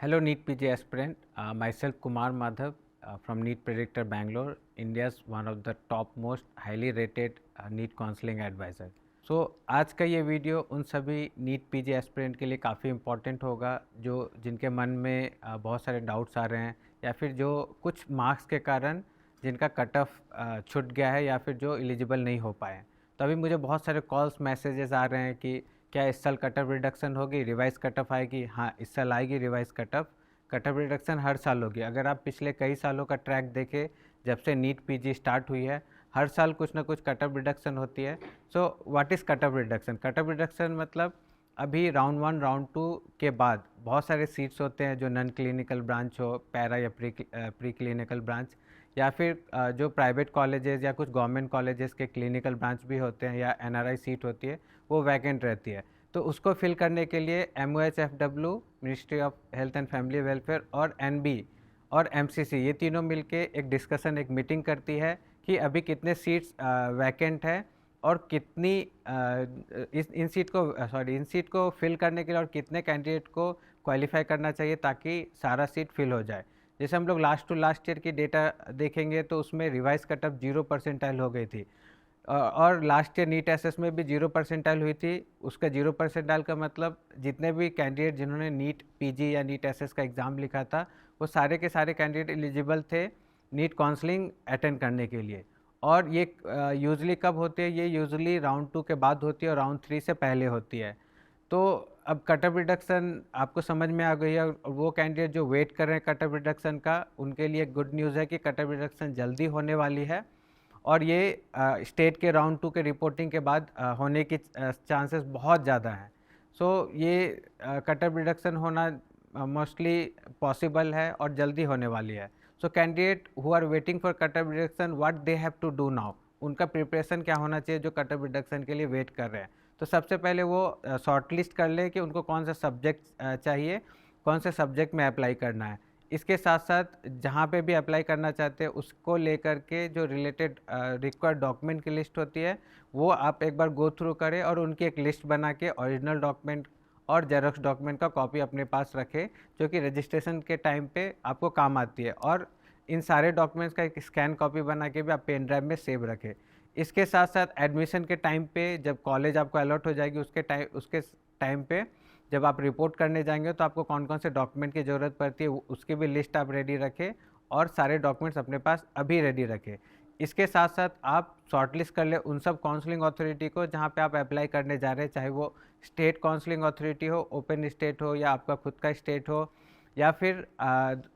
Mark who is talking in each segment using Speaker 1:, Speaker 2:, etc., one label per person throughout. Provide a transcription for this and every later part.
Speaker 1: Hello, NEET PG aspirant. Myself Kumar Madhav from NEET Predictor Bangalore, India's one of the top most highly rated NEET counseling advisor. आज का ये video उन सभी NEET PG aspirant के लिए काफ़ी important होगा जो जिनके मन में बहुत सारे डाउट्स आ रहे हैं या फिर जो कुछ मार्क्स के कारण जिनका कट ऑफ छूट गया है या फिर जो एलिजिबल नहीं हो पाए। तो अभी मुझे बहुत सारे कॉल्स मैसेजेस आ रहे हैं कि क्या इस साल कट ऑफ रिडक्शन होगी, रिवाइज कट ऑफ आएगी। हाँ, इस साल आएगी रिवाइज कट ऑफ रिडक्शन हर साल होगी। अगर आप पिछले कई सालों का ट्रैक देखें, जब से नीट पीजी स्टार्ट हुई है, हर साल कुछ ना कुछ कट ऑफ रिडक्शन होती है। So what is cut off reduction? Cut off reduction मतलब अभी राउंड 1 राउंड 2 के बाद बहुत सारे सीट्स होते हैं जो नॉन क्लिनिकल ब्रांच हो, पैरा या प्री क्लिनिकल ब्रांच, या फिर जो प्राइवेट कॉलेजेस या कुछ गवर्नमेंट कॉलेजेस के क्लिनिकल ब्रांच भी होते हैं या एनआरआई सीट होती है, वो वैकेंट रहती है। तो उसको फिल करने के लिए MOHFW, ministry of health and family welfare, और NB और MCC, ये तीनों मिलके एक डिस्कशन, एक मीटिंग करती है कि अभी कितने सीट्स वैकेंट है और कितनी इन सीट को फिल करने के लिए और कितने कैंडिडेट को क्वालिफाई करना चाहिए ताकि सारा सीट फिल हो जाए। जैसे हम लोग लास्ट टू लास्ट ईयर की डेटा देखेंगे तो उसमें रिवाइज कट ऑफ 0 परसेंटाइल हो गई थी, और लास्ट ईयर नीट एसएस में भी 0 परसेंटाइल हुई थी। उसका 0 परसेंटाइल का मतलब जितने भी कैंडिडेट जिन्होंने नीट पीजी या नीट एसएस का एग्ज़ाम लिखा था, वो सारे के सारे कैंडिडेट एलिजिबल थे नीट काउंसलिंग अटेंड करने के लिए। और ये यूजली कब होती है? ये यूजली राउंड 2 के बाद होती है और राउंड 3 से पहले होती है। तो अब कट ऑफ रिडक्शन आपको समझ में आ गई है, और वो कैंडिडेट जो वेट कर रहे हैं कट ऑफ रिडक्शन का, उनके लिए गुड न्यूज़ है कि कट ऑफ रिडक्शन जल्दी होने वाली है। और ये स्टेट के राउंड 2 के रिपोर्टिंग के बाद होने की चांसेस बहुत ज़्यादा हैं। सो ये कट ऑफ रिडक्शन होना मोस्टली पॉसिबल है और जल्दी होने वाली है। So candidate who are waiting for cut off reduction, what they have to do now, उनका प्रिपरेशन क्या होना चाहिए जो कट ऑफ रिडक्शन के लिए वेट कर रहे हैं? तो सबसे पहले वो शॉर्ट लिस्ट कर ले कि उनको कौन सा सब्जेक्ट चाहिए, कौन से सब्जेक्ट में अप्लाई करना है। इसके साथ साथ जहाँ पे भी अप्लाई करना चाहते हैं उसको लेकर के जो रिलेटेड रिक्वायर्ड डॉक्यूमेंट की लिस्ट होती है, वो आप एक बार गो थ्रू करें और उनकी एक लिस्ट बना के ओरिजिनल डॉक्यूमेंट और जेरोक्स डॉक्यूमेंट का कॉपी अपने पास रखें, जो कि रजिस्ट्रेशन के टाइम पे आपको काम आती है। और इन सारे डॉक्यूमेंट्स का एक स्कैन कॉपी बना के भी आप पेन ड्राइव में सेव रखें। इसके साथ साथ एडमिशन के टाइम पे, जब कॉलेज आपको अलॉट हो जाएगी उसके टाइम पे जब आप रिपोर्ट करने जाएंगे तो आपको कौन कौन से डॉक्यूमेंट की ज़रूरत पड़ती है उसकी भी लिस्ट आप रेडी रखें, और सारे डॉक्यूमेंट्स अपने पास अभी रेडी रखें। इसके साथ साथ आप शॉर्टलिस्ट कर ले उन सब काउंसलिंग अथॉरिटी को जहाँ पे आप अप्लाई करने जा रहे हैं, चाहे वो स्टेट काउंसलिंग अथॉरिटी हो, ओपन स्टेट हो, या आपका खुद का स्टेट हो, या फिर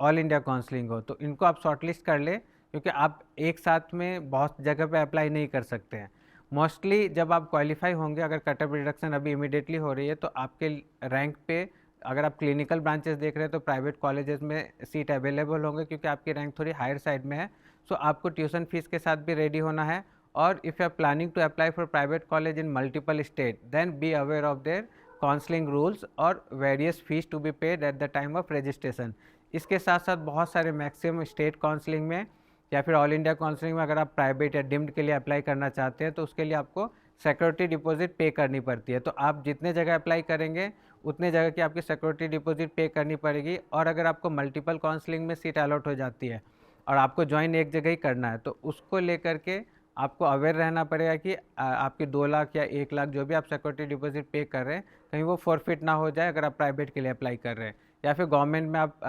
Speaker 1: ऑल इंडिया काउंसलिंग हो। तो इनको आप शॉर्टलिस्ट कर ले, क्योंकि आप एक साथ में बहुत जगह पे अप्लाई नहीं कर सकते हैं। मोस्टली जब आप क्वालिफाई होंगे, अगर कट ऑफ रिडक्शन अभी इमीडिएटली हो रही है, तो आपके रैंक पे, अगर आप क्लिनिकल ब्रांचेस देख रहे हैं तो प्राइवेट कॉलेजेस में सीट अवेलेबल होंगे, क्योंकि आपकी रैंक थोड़ी हायर साइड में है। सो आपको ट्यूशन फीस के साथ भी रेडी होना है। और if you are planning to apply for private college in multiple state, then be aware of their counselling rules और various fees to be paid at the time of registration. इसके साथ साथ बहुत सारे मैक्सिमम स्टेट काउंसलिंग में या फिर all India counselling में अगर आप प्राइवेट या डिम्ड के लिए अप्लाई करना चाहते हैं तो उसके लिए आपको सिक्योरिटी डिपॉजिट पे करनी पड़ती है। तो आप जितने जगह अप्लाई करेंगे उतने जगह की आपकी सिक्योरिटी डिपॉजिट पे करनी पड़ेगी। और अगर आपको मल्टीपल काउंसलिंग में सीट अलॉट हो जाती है और आपको ज्वाइन एक जगह ही करना है, तो उसको लेकर के आपको अवेयर रहना पड़ेगा कि आपके 2 लाख या 1 लाख जो भी आप सिक्योरिटी डिपॉजिट पे कर रहे हैं, कहीं वो फॉरफिट ना हो जाए अगर आप प्राइवेट के लिए अप्लाई कर रहे हैं। या फिर गवर्नमेंट में आप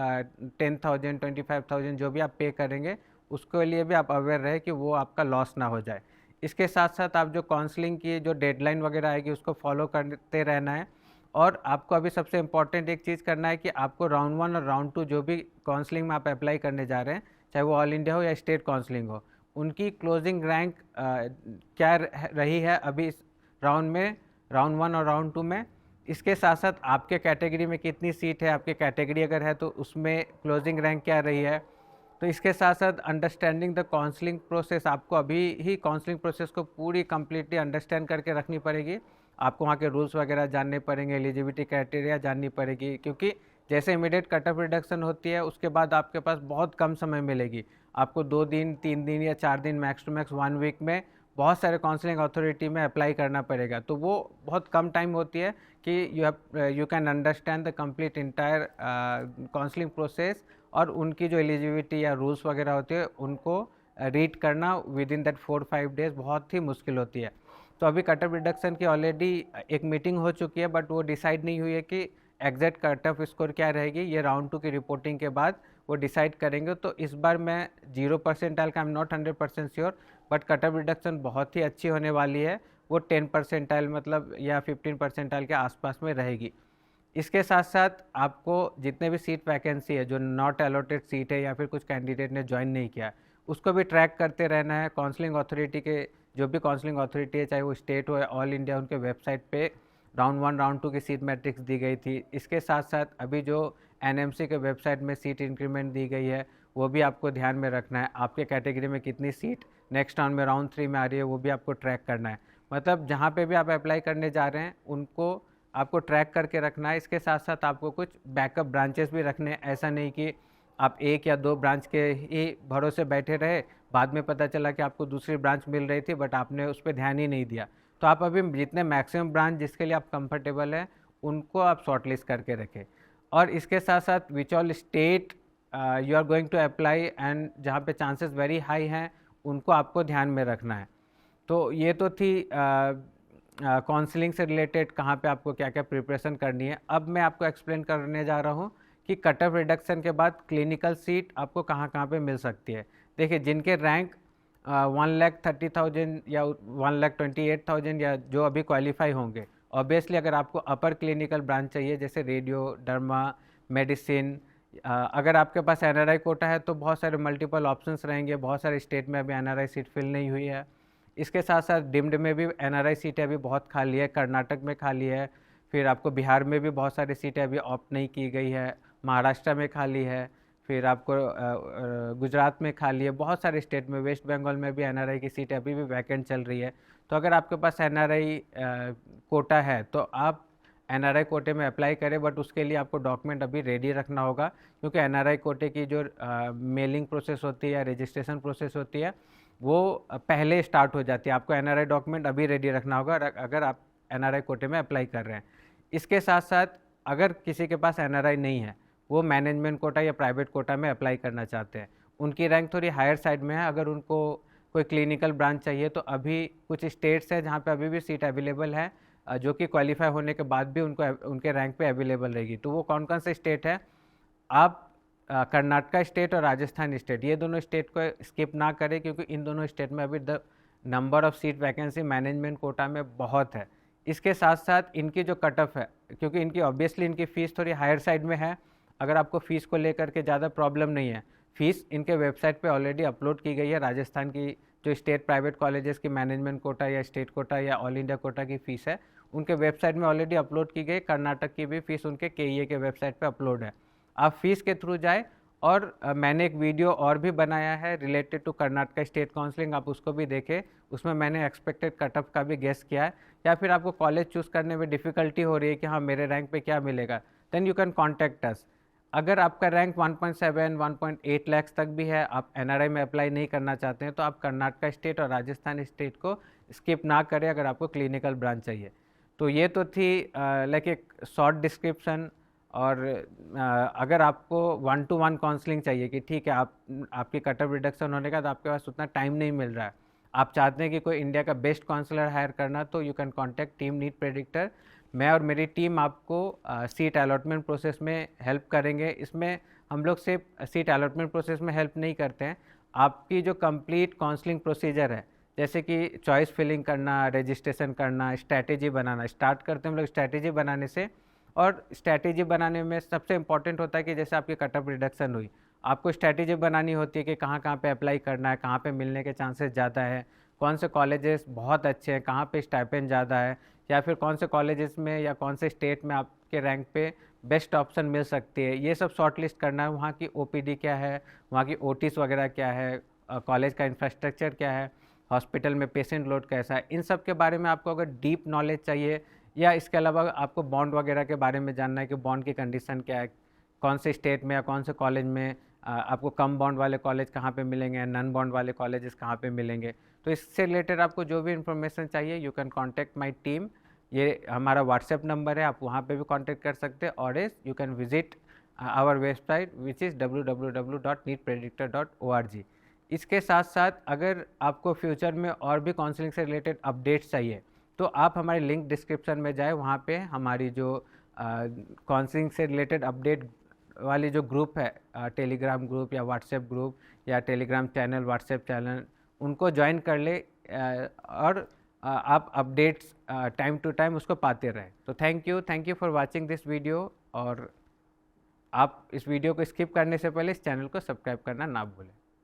Speaker 1: 10,000 25,000 जो भी आप पे करेंगे, उसके लिए भी आप अवेयर रहे कि वो आपका लॉस ना हो जाए। इसके साथ साथ आप जो काउंसलिंग की जो डेडलाइन वगैरह आएगी उसको फॉलो करते रहना है। और आपको अभी सबसे इम्पॉर्टेंट एक चीज़ करना है कि आपको राउंड 1 और राउंड 2 जो भी काउंसलिंग में आप अप्लाई करने जा रहे हैं, चाहे वो ऑल इंडिया हो या स्टेट काउंसलिंग हो, उनकी क्लोजिंग रैंक क्या रही है अभी इस राउंड में, राउंड 1 और राउंड 2 में। इसके साथ साथ आपके कैटेगरी में कितनी सीट है, आपके कैटेगरी अगर है तो उसमें क्लोजिंग रैंक क्या रही है। तो इसके साथ साथ अंडरस्टैंडिंग द काउंसलिंग प्रोसेस, आपको अभी ही काउंसलिंग प्रोसेस को पूरी कंप्लीटली अंडरस्टैंड करके रखनी पड़ेगी। आपको वहाँ के रूल्स वगैरह जानने पड़ेंगे, एलिजिबिलिटी क्राइटेरिया जाननी पड़ेगी, क्योंकि जैसे इमीडिएट कट ऑफ रिडक्शन होती है उसके बाद आपके पास बहुत कम समय मिलेगी। आपको 2 दिन 3 दिन या 4 दिन, मैक्स टू मैक्स 1 वीक में बहुत सारे काउंसलिंग अथॉरिटी में अप्लाई करना पड़ेगा, तो वो बहुत कम टाइम होती है कि you can understand the complete entire counselling process, और उनकी जो एलिजिबिलिटी या रूल्स वगैरह होते हैं उनको रीड करना विद इन दैट 4-5 डेज बहुत ही मुश्किल होती है। तो अभी कट ऑफ रिडक्शन की ऑलरेडी एक मीटिंग हो चुकी है, बट वो डिसाइड नहीं हुई है कि एग्जैक्ट कट ऑफ स्कोर क्या रहेगी। ये राउंड 2 की रिपोर्टिंग के बाद वो डिसाइड करेंगे। तो इस बार मैं 0 परसेंटाइल का I am not 100% sure, but cut off reduction बहुत ही अच्छी होने वाली है। वो 10 परसेंटाइल मतलब या 15 परसेंटाइल के आसपास में रहेगी। इसके साथ साथ आपको जितने भी सीट वैकेंसी है, जो नॉट अलॉटेड सीट है या फिर कुछ कैंडिडेट ने ज्वाइन नहीं किया, उसको भी ट्रैक करते रहना है। काउंसलिंग अथॉरिटी के जो भी काउंसलिंग अथॉरिटी है, चाहे वो स्टेट हो या ऑल इंडिया, उनके वेबसाइट पे राउंड 1 राउंड 2 की सीट मैट्रिक्स दी गई थी। इसके साथ साथ अभी जो एनएमसी के वेबसाइट में सीट इंक्रीमेंट दी गई है, वो भी आपको ध्यान में रखना है। आपके कैटेगरी में कितनी सीट नेक्स्ट राउंड में राउंड 3 में आ रही है, वो भी आपको ट्रैक करना है। मतलब जहाँ पे भी आप अप्लाई करने जा रहे हैं उनको आपको ट्रैक करके रखना है। इसके साथ साथ आपको कुछ बैकअप ब्रांचेस भी रखने हैं। ऐसा नहीं कि आप 1 या 2 ब्रांच के ही भरोसे बैठे रहे, बाद में पता चला कि आपको दूसरी ब्रांच मिल रही थी बट आपने उस पर ध्यान ही नहीं दिया। तो आप अभी जितने मैक्सिमम ब्रांच जिसके लिए आप कंफर्टेबल हैं उनको आप शॉर्ट लिस्ट करके रखें। और इसके साथ साथ which all state you are going to apply and जहाँ पे चांसेस वेरी हाई हैं उनको आपको ध्यान में रखना है। तो ये तो थी काउंसलिंग से रिलेटेड कहाँ पे आपको क्या क्या प्रिपरेशन करनी है। अब मैं आपको एक्सप्लेन करने जा रहा हूँ कि कट ऑफ रिडक्शन के बाद क्लिनिकल सीट आपको कहाँ कहाँ पे मिल सकती है। देखिए, जिनके रैंक 1,30,000 या 1,28,000 या जो अभी क्वालिफाई होंगे, ऑब्वियसली अगर आपको अपर क्लिनिकल ब्रांच चाहिए जैसे रेडियो, डर्मा, मेडिसिन, अगर आपके पास एनआरआई कोटा है तो बहुत सारे मल्टीपल ऑप्शंस रहेंगे। बहुत सारे स्टेट में अभी एनआरआई सीट फिल नहीं हुई है। इसके साथ साथ डिम्ड में भी एनआरआई सीटें अभी बहुत खाली है, कर्नाटक में खाली है, फिर आपको बिहार में भी बहुत सारी सीटें अभी ऑप्ट नहीं की गई है, महाराष्ट्र में खाली है, फिर आपको गुजरात में खाली है, बहुत सारे स्टेट में, वेस्ट बंगाल में भी एनआरआई की सीटें अभी भी वैकेंट चल रही है। तो अगर आपके पास एनआरआई कोटा है तो आप एनआरआई कोटे में अप्लाई करें, बट उसके लिए आपको डॉक्यूमेंट अभी रेडी रखना होगा, क्योंकि एनआरआई कोटे की जो मेलिंग प्रोसेस होती है या रजिस्ट्रेशन प्रोसेस होती है वो पहले स्टार्ट हो जाती है। आपको एनआरआई डॉक्यूमेंट अभी रेडी रखना होगा अगर आप एनआरआई कोटे में अप्लाई कर रहे हैं। इसके साथ साथ अगर किसी के पास एनआरआई नहीं है, वो मैनेजमेंट कोटा या प्राइवेट कोटा में अप्लाई करना चाहते हैं, उनकी रैंक थोड़ी हायर साइड में है, अगर उनको कोई क्लिनिकल ब्रांच चाहिए तो अभी कुछ स्टेट्स हैं जहाँ पे अभी भी सीट अवेलेबल है, जो कि क्वालिफाई होने के बाद भी उनको उनके रैंक पे अवेलेबल रहेगी। तो वो कौन कौन से स्टेट है? आप कर्नाटका स्टेट और राजस्थान स्टेट, ये दोनों स्टेट को स्किप ना करें, क्योंकि इन दोनों स्टेट में अभी the number of seat vacancy management quota में बहुत है। इसके साथ साथ इनकी जो कट ऑफ है, क्योंकि इनकी ऑब्वियसली इनकी फ़ीस थोड़ी हायर साइड में है। अगर आपको फ़ीस को लेकर के ज़्यादा प्रॉब्लम नहीं है, फ़ीस इनके वेबसाइट पे ऑलरेडी अपलोड की गई है। राजस्थान की जो स्टेट प्राइवेट कॉलेजेस की मैनेजमेंट कोटा या स्टेट कोटा या ऑल इंडिया कोटा की फ़ीस है, उनके वेबसाइट में ऑलरेडी अपलोड की गई। कर्नाटक की भी फ़ीस उनके केईए के वेबसाइट पे अपलोड है। आप फीस के थ्रू जाए। और मैंने एक वीडियो और भी बनाया है related to Karnataka state counselling, आप उसको भी देखें। उसमें मैंने एक्सपेक्टेड कट ऑफ का भी गेस किया है। या फिर आपको कॉलेज चूज़ करने में डिफ़िकल्टी हो रही है कि हाँ मेरे रैंक पे क्या मिलेगा, then you can contact us. अगर आपका रैंक 1.7 1.8 लैक्स तक भी है, आप एनआरआई में अप्लाई नहीं करना चाहते हैं, तो आप कर्नाटका स्टेट और राजस्थान स्टेट को स्किप ना करें अगर आपको क्लिनिकल ब्रांच चाहिए। तो ये तो थी लाइक एक शॉर्ट डिस्क्रिप्शन। और अगर आपको 1-to-1 काउंसलिंग चाहिए कि ठीक है आपकी कट ऑफ रिडक्शन होने का तो आपके पास उतना टाइम नहीं मिल रहा है, आप चाहते हैं कि कोई इंडिया का बेस्ट काउंसलर हायर करना, तो you can contact team NEET predictor. मैं और मेरी टीम आपको सीट अलॉटमेंट प्रोसेस में हेल्प करेंगे। इसमें हम लोग सिर्फ सीट अलॉटमेंट प्रोसेस में हेल्प नहीं करते हैं, आपकी जो कंप्लीट काउंसलिंग प्रोसीजर है, जैसे कि चॉइस फिलिंग करना, रजिस्ट्रेशन करना, स्ट्रैटेजी बनाना, स्टार्ट करते हैं हम लोग स्ट्रैटेजी बनाने से। और स्ट्रैटेजी बनाने में सबसे इम्पॉर्टेंट होता है कि जैसे आपकी कट ऑफ रिडक्शन हुई, आपको स्ट्रैटेजी बनानी होती है कि कहाँ कहाँ पे अप्लाई करना है, कहाँ पे मिलने के चांसेस ज़्यादा है, कौन से कॉलेजेस बहुत अच्छे हैं, कहाँ पे स्टाइपेंड ज़्यादा है, या फिर कौन से कॉलेजेस में या कौन से स्टेट में आपके रैंक पे बेस्ट ऑप्शन मिल सकती है। ये सब शॉर्ट लिस्ट करना है। वहाँ की ओपीडी क्या है, वहाँ की ओटीज वगैरह क्या है, कॉलेज का इंफ्रास्ट्रक्चर क्या है, हॉस्पिटल में पेशेंट लोड कैसा है, इन सब के बारे में आपको अगर डीप नॉलेज चाहिए, या इसके अलावा आपको बॉन्ड वगैरह के बारे में जानना है कि बॉन्ड की कंडीशन क्या है, कौन से स्टेट में या कौन से कॉलेज में आपको कम बॉन्ड वाले कॉलेज कहाँ पे मिलेंगे, नन बॉन्ड वाले कॉलेजेस कहाँ पे मिलेंगे। तो इससे रिलेटेड आपको जो भी इन्फॉर्मेशन चाहिए you can contact my team. ये हमारा व्हाट्सएप नंबर है, आप वहाँ पे भी कांटेक्ट कर सकते हैं, और इस you can visit our website which is www.neetpredictor.org। इसके साथ साथ अगर आपको फ्यूचर में और भी काउंसलिंग से रिलेटेड अपडेट्स चाहिए तो आप हमारे लिंक डिस्क्रिप्शन में जाए, वहाँ पे हमारी जो काउंसलिंग से रिलेटेड अपडेट वाली जो ग्रुप है, टेलीग्राम ग्रुप या व्हाट्सएप ग्रुप या टेलीग्राम चैनल, व्हाट्सएप चैनल, उनको ज्वाइन कर ले और आप अपडेट्स टाइम टू टाइम उसको पाते रहें। तो thank you for watching this video, और आप इस वीडियो को स्किप करने से पहले इस चैनल को सब्सक्राइब करना ना भूलें।